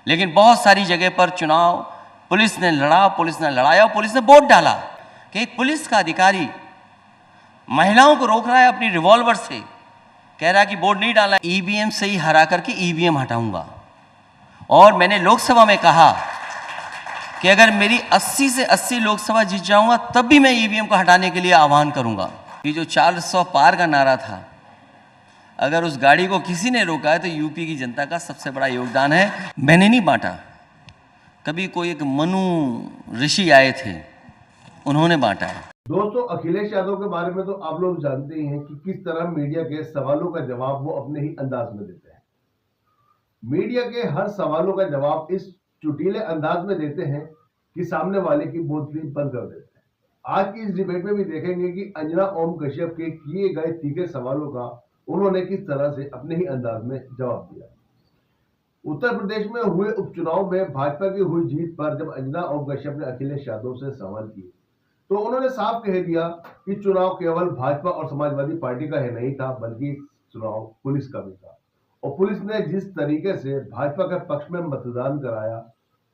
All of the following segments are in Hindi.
लेकिन बहुत सारी जगह पर चुनाव पुलिस ने लड़ा, पुलिस ने लड़ाया और पुलिस ने वोट डाला कि एक पुलिस का अधिकारी महिलाओं को रोक रहा है अपनी रिवॉल्वर से, कह रहा है कि वोट नहीं डाला, ईवीएम से ही हरा करके ईवीएम हटाऊंगा। और मैंने लोकसभा में कहा कि अगर मेरी 80 से 80 लोकसभा जीत जाऊंगा तब भी मैं ईवीएम को हटाने के लिए आह्वान करूंगा। ये जो 400 पार का नारा था, अगर उस गाड़ी को किसी ने रोका है तो यूपी की जनता का सबसे बड़ा योगदान है। मैंने नहीं बांटा, कभी कोई एक मनु ऋषि आए थे, उन्होंने बांटा है। दोस्तों, अखिलेश यादव के बारे में तो आप लोग जानते ही हैं कि किस तरह मीडिया के सवालों का जवाब वो अपने ही अंदाज में देते हैं। मीडिया के हर सवालों का जवाब इस चुटीले अंदाज में देते हैं कि सामने वाले की बोतली बंद कर देते हैं। आज की इस डिबेट में भी देखेंगे कि अंजना ओम कश्यप के किए गए तीखे सवालों का उन्होंने किस तरह से अपने ही अंदाज में जवाब दिया। उत्तर प्रदेश में हुए उपचुनाव में भाजपा की हुई जीत पर जब अंजना ओम कश्यप ने अखिलेश यादव से सवाल किए तो उन्होंने साफ कह दिया कि चुनाव केवल भाजपा और समाजवादी पार्टी का ही नहीं था, बल्कि चुनाव पुलिस का भी था। और पुलिस ने जिस तरीके से भाजपा के पक्ष में मतदान कराया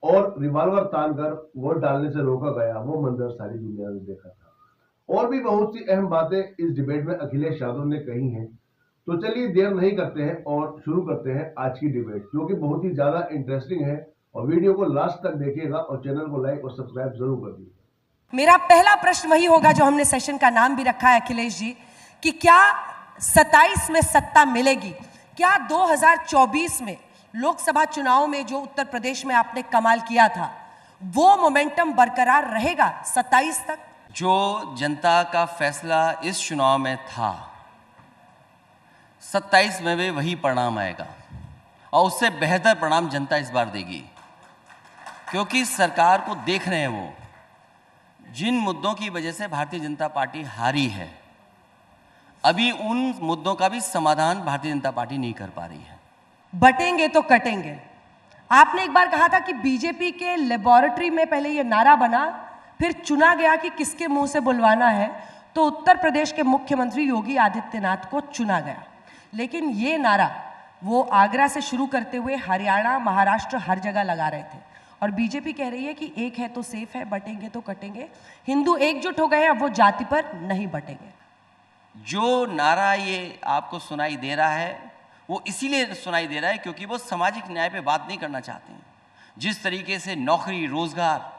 और रिवॉल्वर तानकर वोट डालने से रोका गया, वो मंजर सारी दुनिया ने देखा था। और भी बहुत सी अहम बातें इस डिबेट में अखिलेश यादव ने कही हैं। तो चलिए देर नहीं करते हैं और शुरू करते हैं आज की डिबेट, जो कि बहुत ही ज्यादा इंटरेस्टिंग है। और वीडियो को लास्ट तक देखिएगा और चैनल को लाइक और सब्सक्राइब जरूर कर दीजिए। मेरा पहला प्रश्न वही होगा जो हमने सेशन का नाम भी रखा है, अखिलेश जी, कि क्या 27 में सत्ता मिलेगी? क्या 2024 में लोकसभा चुनाव में जो उत्तर प्रदेश में आपने कमाल किया था वो मोमेंटम बरकरार रहेगा 27 तक? जो जनता का फैसला इस चुनाव में था, 27 में भी वही परिणाम आएगा और उससे बेहतर परिणाम जनता इस बार देगी, क्योंकि सरकार को देख रहे हैं वो जिन मुद्दों की वजह से भारतीय जनता पार्टी हारी है, अभी उन मुद्दों का भी समाधान भारतीय जनता पार्टी नहीं कर पा रही है। बटेंगे तो कटेंगे। आपने एक बार कहा था कि बीजेपी के लेबोरेटरी में पहले ये नारा बना, फिर चुना गया कि किसके मुंह से बुलवाना है, तो उत्तर प्रदेश के मुख्यमंत्री योगी आदित्यनाथ को चुना गया। लेकिन ये नारा वो आगरा से शुरू करते हुए हरियाणा, महाराष्ट्र हर जगह लगा रहे थे। और बीजेपी कह रही है कि एक है तो सेफ है, बटेंगे तो कटेंगे। हिंदू एकजुट हो गए हैं, अब वो जाति पर नहीं बटेंगे। जो नारा ये आपको सुनाई दे रहा है वो इसीलिए सुनाई दे रहा है क्योंकि वो सामाजिक न्याय पे बात नहीं करना चाहते हैं। जिस तरीके से नौकरी, रोजगार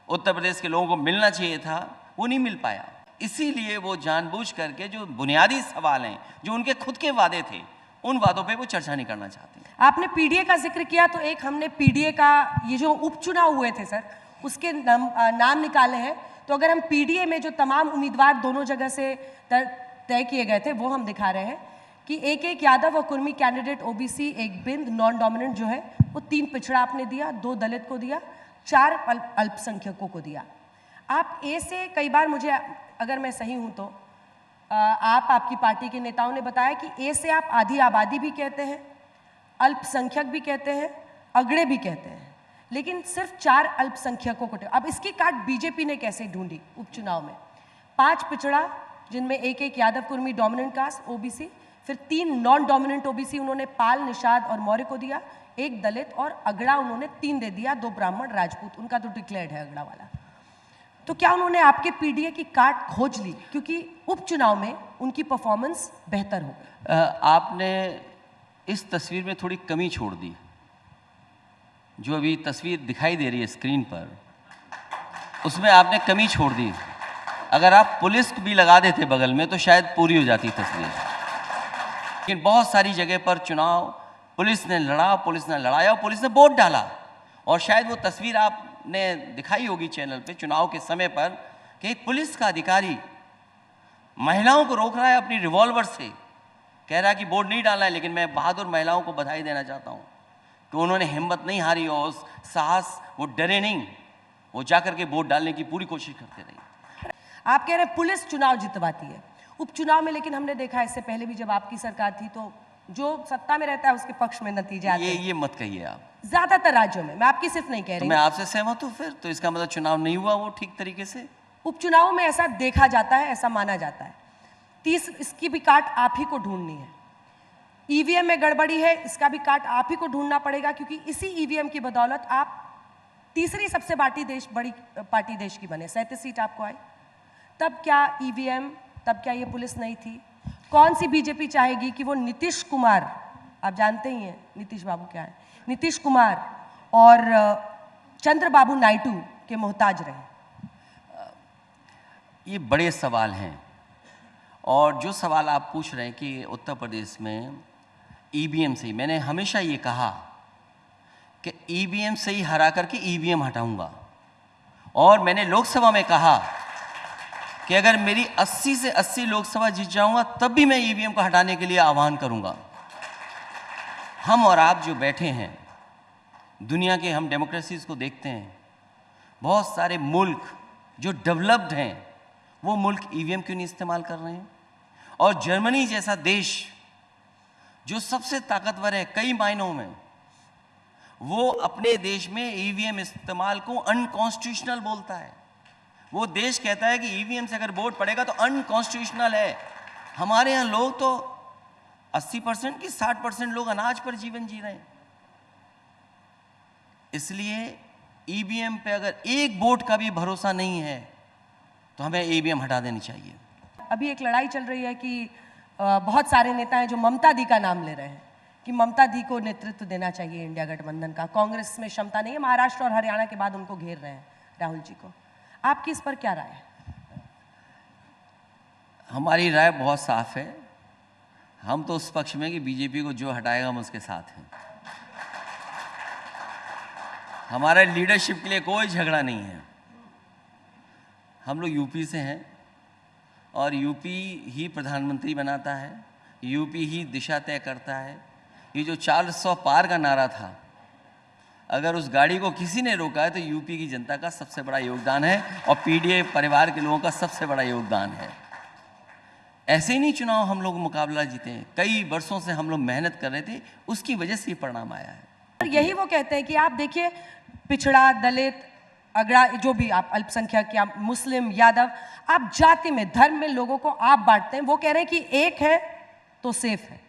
उत्तर प्रदेश के लोगों को मिलना चाहिए था, वो नहीं मिल पाया। इसीलिए वो जानबूझ करके जो बुनियादी सवाल हैं, जो उनके खुद के वादे थे, उन वादों पे वो चर्चा नहीं करना चाहते। आपने पीडीए का जिक्र किया, तो एक हमने पीडीए का ये जो उपचुनाव हुए थे सर, उसके नाम निकाले हैं। तो अगर हम पीडीए में जो तमाम उम्मीदवार दोनों जगह से तय किए गए थे वो हम दिखा रहे हैं कि एक यादव और कुर्मी कैंडिडेट ओबीसी, एक बिंद नॉन डोमिनेंट जो है वो 3 पिछड़ा आपने दिया, 2 दलित को दिया, 4 अल्पसंख्यकों को दिया। आप ए से कई बार, मुझे अगर मैं सही हूं तो आपकी पार्टी के नेताओं ने बताया कि ए से आप आधी आबादी भी कहते हैं, अल्पसंख्यक भी कहते हैं, अगड़े भी कहते हैं, लेकिन सिर्फ 4 अल्पसंख्यकों को। अब इसकी काट बीजेपी ने कैसे ढूंढी उपचुनाव में? 5 पिछड़ा जिनमें एक Yadav Kurmi dominant caste OBC, फिर 3 नॉन डोमिनेंट ओबीसी उन्होंने पाल, निषाद और मौर्य को दिया, 1 दलित और अगड़ा उन्होंने 3 दे दिया, 2 ब्राह्मण, राजपूत, उनका तो डिक्लेयर्ड है अगड़ा वाला। तो क्या उन्होंने आपके पीडीए की काट खोज ली क्योंकि उपचुनाव में उनकी परफॉर्मेंस बेहतर हो गई? आपने इस तस्वीर में थोड़ी कमी छोड़ दी। जो अभी तस्वीर दिखाई दे रही है स्क्रीन पर, उसमें आपने कमी छोड़ दी। अगर आप पुलिस भी लगा देते बगल में तो शायद पूरी हो जाती तस्वीर। लेकिन बहुत सारी जगह पर चुनाव पुलिस ने लड़ा, पुलिस ने लड़ाया और पुलिस ने वोट डाला। और शायद वो तस्वीर आपने दिखाई होगी चैनल पे चुनाव के समय पर कि एक पुलिस का अधिकारी महिलाओं को रोक रहा है अपनी रिवॉल्वर से, कह रहा है कि वोट नहीं डालना है। लेकिन मैं बहादुर महिलाओं को बधाई देना चाहता हूँ कि उन्होंने हिम्मत नहीं हारी और उस साहस, वो डरे नहीं, वो जाकर के वोट डालने की पूरी कोशिश करते रहे। आप कह रहे हैं पुलिस चुनाव जितवाती है उपचुनाव में, लेकिन हमने देखा इससे पहले भी जब आपकी सरकार थी तो जो सत्ता में रहता है उसके पक्ष में नतीजे आते हैं। ये मत कहिए आप। ज्यादातर राज्यों में, मैं आपकी सिर्फ नहीं कह रही। तो मैं आपसे सहमत हूँ। फिर तो इसका मतलब चुनाव नहीं हुआ वो ठीक तरीके से। उपचुनाव में ऐसा देखा जाता है, ऐसा माना जाता है। इसकी भी काट आप ही को ढूंढनी है। ईवीएम में गड़बड़ी है, इसका भी काट आप ही को ढूंढना पड़ेगा, क्योंकि इसी ईवीएम की बदौलत आप तीसरी सबसे बड़ी पार्टी देश की बने, 37 सीट आपको आई। तब क्या ईवीएम, तब क्या ये पुलिस नहीं थी? कौन सी बीजेपी चाहेगी कि वो नीतीश कुमार, आप जानते ही हैं नीतीश बाबू क्या है, नीतीश कुमार और चंद्रबाबू नायडू के मोहताज रहे? ये बड़े सवाल हैं, और जो सवाल आप पूछ रहे हैं कि उत्तर प्रदेश में ईवीएम से ही, मैंने हमेशा ये कहा कि ईवीएम से ही हरा करके ईवीएम हटाऊंगा, और मैंने लोकसभा में कहा कि अगर मेरी 80 से 80 लोकसभा जीत जाऊंगा तब भी मैं ईवीएम को हटाने के लिए आह्वान करूंगा। हम और आप जो बैठे हैं, दुनिया के हम डेमोक्रेसीज को देखते हैं, बहुत सारे मुल्क जो डेवलप्ड हैं वो मुल्क ईवीएम क्यों नहीं इस्तेमाल कर रहे हैं? और जर्मनी जैसा देश जो सबसे ताकतवर है कई मायनों में, वो अपने देश में ईवीएम इस्तेमाल को अनकॉन्स्टिट्यूशनल बोलता है। वो देश कहता है कि ईवीएम से अगर वोट पड़ेगा तो अनकॉन्स्टिट्यूशनल है। हमारे यहाँ लोग तो 80% की 60% लोग अनाज पर जीवन जी रहे हैं। इसलिए ईवीएम पे अगर एक वोट का भी भरोसा नहीं है तो हमें ईवीएम हटा देनी चाहिए। अभी एक लड़ाई चल रही है कि बहुत सारे नेता हैं जो ममता दी का नाम ले रहे हैं कि ममता दी को नेतृत्व देना चाहिए इंडिया गठबंधन का, कांग्रेस में क्षमता नहीं है। महाराष्ट्र और हरियाणा के बाद उनको घेर रहे हैं राहुल जी को। आपकी इस पर क्या राय है? हमारी राय बहुत साफ है। हम तो उस पक्ष में कि बीजेपी को जो हटाएगा हम उसके साथ हैं। हमारा लीडरशिप के लिए कोई झगड़ा नहीं है। हम लोग यूपी से हैं और यूपी ही प्रधानमंत्री बनाता है, यूपी ही दिशा तय करता है। ये जो 400 पार का नारा था, अगर उस गाड़ी को किसी ने रोका है तो यूपी की जनता का सबसे बड़ा योगदान है और पीडीए परिवार के लोगों का सबसे बड़ा योगदान है। ऐसे ही नहीं चुनाव हम लोग मुकाबला जीते हैं, कई वर्षों से हम लोग मेहनत कर रहे थे, उसकी वजह से ये परिणाम आया है। यही वो कहते हैं कि आप देखिए, पिछड़ा, दलित, अगड़ा, जो भी आप अल्पसंख्यक या मुस्लिम, यादव, आप जाति में, धर्म में लोगों को आप बांटते हैं। वो कह रहे हैं कि एक है तो सेफ है।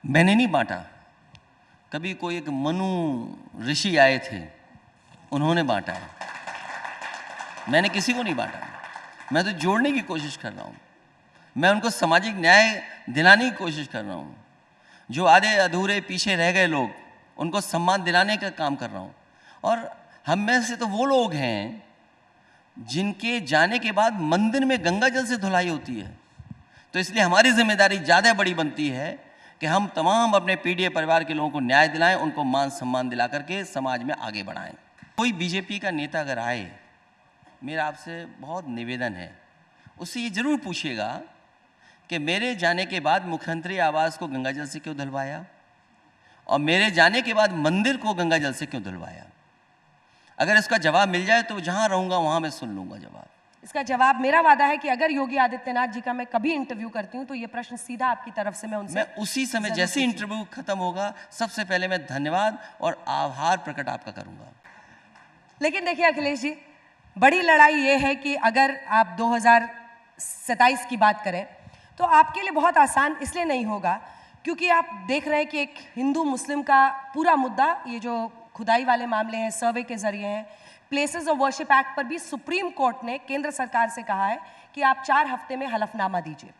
मैंने नहीं बांटा, कभी कोई एक मनु ऋषि आए थे, उन्होंने बांटा है। मैंने किसी को नहीं बांटा। मैं तो जोड़ने की कोशिश कर रहा हूँ। मैं उनको सामाजिक न्याय दिलाने की कोशिश कर रहा हूँ। जो आधे अधूरे पीछे रह गए लोग, उनको सम्मान दिलाने का काम कर रहा हूँ। और हम में से तो वो लोग हैं जिनके जाने के बाद मंदिर में गंगा जल से धुलाई होती है। तो इसलिए हमारी जिम्मेदारी ज़्यादा बड़ी बनती है कि हम तमाम अपने पीडीए परिवार के लोगों को न्याय दिलाएं, उनको मान सम्मान दिला करके समाज में आगे बढ़ाएं। कोई बीजेपी का नेता अगर आए, मेरा आपसे बहुत निवेदन है, उससे ये ज़रूर पूछिएगा कि मेरे जाने के बाद मुख्यमंत्री आवास को गंगा जल से क्यों धुलवाया और मेरे जाने के बाद मंदिर को गंगा जल से क्यों धुलवाया। अगर इसका जवाब मिल जाए तो जहां रहूंगा वहां मैं सुन लूंगा जवाब। इसका जवाब, मेरा वादा है कि अगर योगी आदित्यनाथ जी का मैं कभी इंटरव्यू करती हूँ तो ये प्रश्न सीधा आपकी तरफ से मैं उनसे उसी समय जैसे इंटरव्यू खत्म होगा, सबसे पहले मैं धन्यवाद और आभार प्रकट आपका करूंगा। लेकिन देखिए अखिलेश जी, बड़ी लड़ाई ये है कि अगर आप 2027 की बात करें तो आपके लिए बहुत आसान इसलिए नहीं होगा क्योंकि आप देख रहे हैं कि एक हिंदू मुस्लिम का पूरा मुद्दा, ये जो खुदाई वाले मामले हैं, सर्वे के जरिए हैं, प्लेसेस ऑफ वर्शिप एक्ट पर भी सुप्रीम कोर्ट ने केंद्र सरकार से कहा है कि आप 4 हफ्ते में हलफनामा दीजिए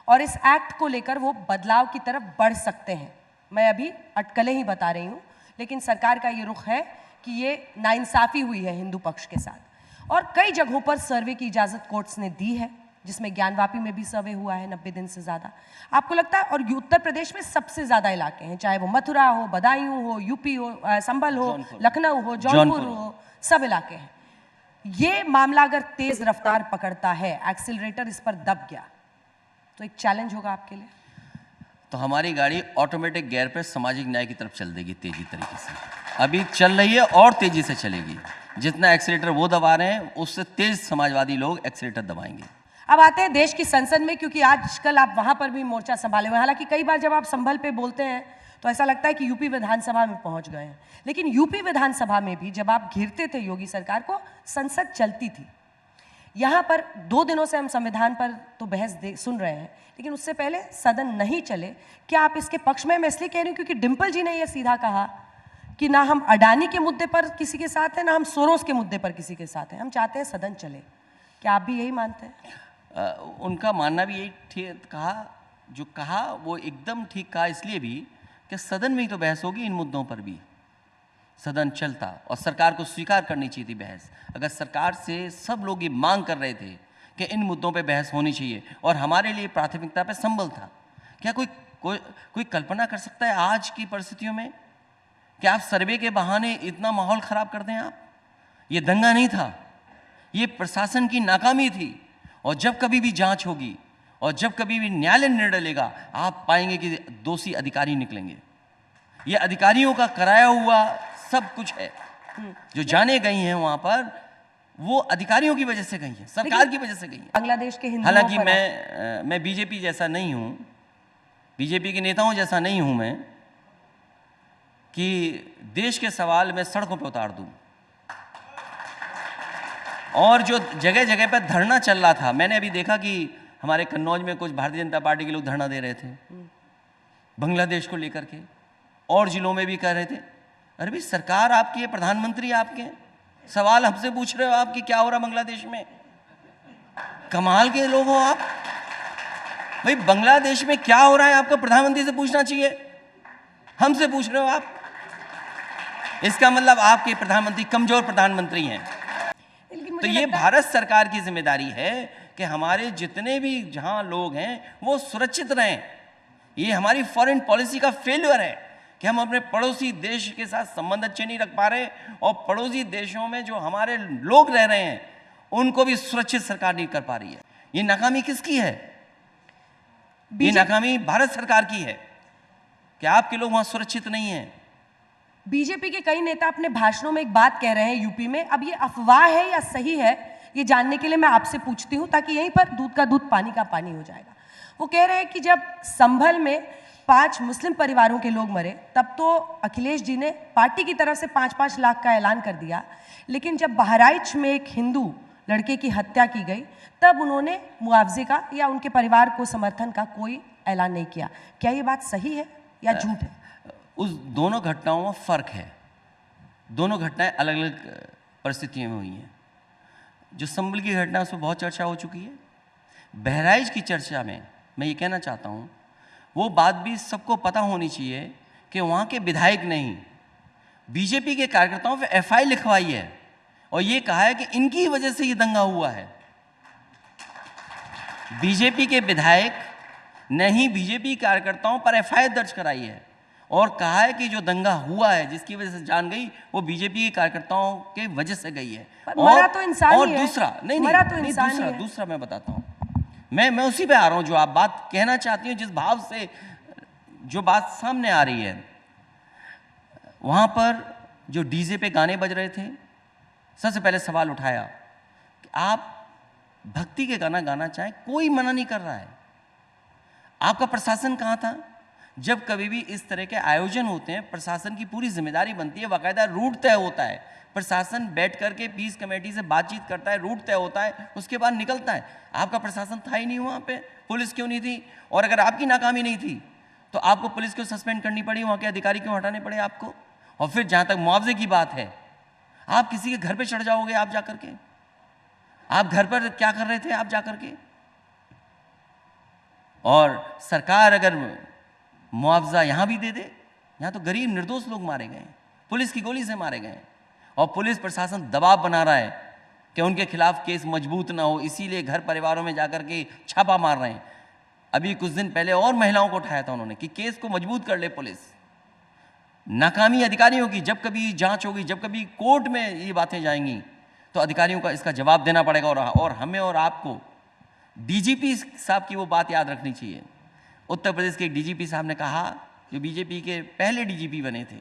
और इस एक्ट को लेकर वो बदलाव की तरफ बढ़ सकते हैं। मैं अभी अटकलें ही बता रही हूँ, लेकिन सरकार का ये रुख है कि ये नाइंसाफ़ी हुई है हिंदू पक्ष के साथ। और कई जगहों पर सर्वे की इजाज़त कोर्ट्स ने दी है, जिसमें ज्ञानवापी में भी सर्वे हुआ है 90 दिन से ज़्यादा। आपको लगता है, और उत्तर प्रदेश में सबसे ज़्यादा इलाके हैं, चाहे वो मथुरा हो, बदायूं हो, यूपी हो, संभल हो, लखनऊ हो, जौनपुर हो, सब इलाके हैं। ये मामला अगर तेज रफ्तार पकड़ता है, एक्सीलरेटर इस पर दब गया, तो एक चैलेंज होगा आपके लिए। तो हमारी गाड़ी ऑटोमेटिक गियर पे सामाजिक न्याय की तरफ चल देगी तेजी तरीके से। अभी चल रही है और तेजी से चलेगी। जितना एक्सीलेटर वो दबा रहे हैं उससे तेज समाजवादी लोग एक्सीलेटर दबाएंगे। अब आते हैं देश की संसद में, क्योंकि आजकल आप वहां पर भी मोर्चा संभाले हुए हैं। हालांकि कई बार जब आप संभल पे बोलते हैं तो ऐसा लगता है कि यूपी विधानसभा में पहुंच गए हैं, लेकिन यूपी विधानसभा में भी जब आप घिरते थे योगी सरकार को, संसद चलती थी। यहाँ पर 2 दिनों से हम संविधान पर तो सुन रहे हैं, लेकिन उससे पहले सदन नहीं चले। क्या आप इसके पक्ष में? मैं इसलिए कह रही हूँ क्योंकि डिम्पल जी ने यह सीधा कहा कि ना हम अडानी के मुद्दे पर किसी के साथ हैं, ना हम सोरोस के मुद्दे पर किसी के साथ हैं, हम चाहते हैं सदन चले। क्या आप भी यही मानते हैं? उनका मानना भी यही ठीक कहा, जो कहा वो एकदम ठीक कहा, इसलिए भी कि सदन में ही तो बहस होगी इन मुद्दों पर भी। सदन चलता और सरकार को स्वीकार करनी चाहिए थी बहस। अगर सरकार से सब लोग ये मांग कर रहे थे कि इन मुद्दों पे बहस होनी चाहिए और हमारे लिए प्राथमिकता पे संबल था, क्या कोई कल्पना कर सकता है आज की परिस्थितियों में कि आप सर्वे के बहाने इतना माहौल खराब कर दें? आप, ये दंगा नहीं था, ये प्रशासन की नाकामी थी। और जब कभी भी जांच होगी और जब कभी भी न्यायालय निर्णय लेगा, आप पाएंगे कि दोषी अधिकारी निकलेंगे। ये अधिकारियों का कराया हुआ सब कुछ है। जो जाने गई हैं वहां पर, वो अधिकारियों की वजह से गई हैं, सरकार की वजह से गई हैं। बांग्लादेश के हिंदुओं हालांकि पर मैं बीजेपी जैसा नहीं हूं, बीजेपी के नेताओं जैसा नहीं हूं मैं कि देश के सवाल में सड़कों पर उतार दूं। और जो जगह जगह पर धरना चल रहा था, मैंने अभी देखा कि हमारे कन्नौज में कुछ भारतीय जनता पार्टी के लोग धरना दे रहे थे बांग्लादेश को लेकर के, और जिलों में भी कह रहे थे। अरे भाई, सरकार आपकी है, प्रधानमंत्री आपके हैं, सवाल हमसे पूछ रहे हो आप कि क्या हो रहा बांग्लादेश में? कमाल के लोग हो आप। भाई, बांग्लादेश में क्या हो रहा है आपको प्रधानमंत्री से पूछना चाहिए, हमसे पूछ रहे हो आप। इसका मतलब आपके प्रधानमंत्री कमजोर प्रधानमंत्री हैं। तो ये भारत सरकार की जिम्मेदारी है कि हमारे जितने भी जहां लोग हैं वो सुरक्षित रहें। ये हमारी फॉरेन पॉलिसी का फेल्यूर है कि हम अपने पड़ोसी देश के साथ संबंध अच्छे नहीं रख पा रहे, और पड़ोसी देशों में जो हमारे लोग रह रहे हैं उनको भी सुरक्षित सरकार नहीं कर पा रही है। ये नाकामी किसकी है? ये नाकामी भारत सरकार की है कि आपके लोग वहां सुरक्षित नहीं हैं। बीजेपी के कई नेता अपने भाषणों में एक बात कह रहे हैं यूपी में। अब ये अफवाह है या सही है, ये जानने के लिए मैं आपसे पूछती हूँ, ताकि यहीं पर दूध का दूध पानी का पानी हो जाएगा। वो कह रहे हैं कि जब संभल में 5 मुस्लिम परिवारों के लोग मरे, तब तो अखिलेश जी ने पार्टी की तरफ से 5-5 लाख का ऐलान कर दिया, लेकिन जब बहराइच में एक हिंदू लड़के की हत्या की गई, तब उन्होंने मुआवजे का या उनके परिवार को समर्थन का कोई ऐलान नहीं किया। क्या ये बात सही है या झूठ है? उस दोनों घटनाओं में फर्क है। दोनों घटनाएं अलग अलग परिस्थितियों में हुई हैं। जो संभल की घटना, उसमें बहुत चर्चा हो चुकी है। बहराइच की चर्चा में मैं ये कहना चाहता हूँ, वो बात भी सबको पता होनी चाहिए कि वहाँ के विधायक नहीं, बीजेपी के कार्यकर्ताओं पे एफआईआर लिखवाई है और ये कहा है कि इनकी वजह से ये दंगा हुआ है। बीजेपी के विधायक ने ही बीजेपी कार्यकर्ताओं पर एफआईआर दर्ज कराई है और कहा है कि जो दंगा हुआ है, जिसकी वजह से जान गई, वो बीजेपी के कार्यकर्ताओं के वजह से गई है। मरा तो इंसान ही है। दूसरा दूसरा मैं बताता हूँ, मैं उसी पे आ रहा हूँ। जो आप बात कहना चाहती हूँ, जिस भाव से जो बात सामने आ रही है, वहां पर जो डीजे पे गाने बज रहे थे, सबसे पहले सवाल उठाया कि आप भक्ति के गाना गाना चाहें, कोई मना नहीं कर रहा है। आपका प्रशासन कहाँ था? जब कभी भी इस तरह के आयोजन होते हैं, प्रशासन की पूरी जिम्मेदारी बनती है, बाकायदा रूट तय होता है, प्रशासन बैठ करके पीस कमेटी से बातचीत करता है, रूट तय होता है, उसके बाद निकलता है। आपका प्रशासन था ही नहीं वहाँ पे, पुलिस क्यों नहीं थी? और अगर आपकी नाकामी नहीं थी तो आपको पुलिस को सस्पेंड करनी पड़ी, वहाँ के अधिकारी क्यों हटाने पड़े आपको? और फिर जहाँ तक मुआवजे की बात है, आप किसी के घर पर चढ़ जाओगे आप जाकर के? आप घर पर क्या कर रहे थे आप जाकर के? और सरकार अगर मुआवजा यहाँ भी दे दे, यहाँ तो गरीब निर्दोष लोग मारे गए हैं, पुलिस की गोली से मारे गए हैं, और पुलिस प्रशासन दबाव बना रहा है कि उनके खिलाफ केस मजबूत ना हो, इसीलिए घर परिवारों में जाकर के छापा मार रहे हैं। अभी कुछ दिन पहले और महिलाओं को उठाया था उन्होंने कि केस को मजबूत कर ले पुलिस। नाकामी अधिकारियों की, जब कभी जांच होगी, जब कभी कोर्ट में ये बातें जाएंगी, तो अधिकारियों का इसका जवाब देना पड़ेगा। और हमें और आपको डीजीपी साहब की वो बात याद रखनी चाहिए। उत्तर प्रदेश के डीजीपी साहब ने कहा, जो बीजेपी के पहले डीजीपी बने थे,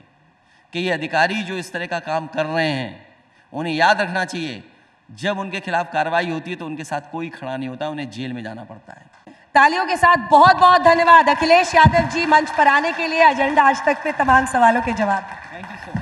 कि ये अधिकारी जो इस तरह का काम कर रहे हैं, उन्हें याद रखना चाहिए, जब उनके खिलाफ कार्रवाई होती है तो उनके साथ कोई खड़ा नहीं होता, उन्हें जेल में जाना पड़ता है। तालियों के साथ बहुत बहुत धन्यवाद अखिलेश यादव जी मंच पर आने के लिए, एजेंडा आज तक पे तमाम सवालों के जवाब। Thank you so much.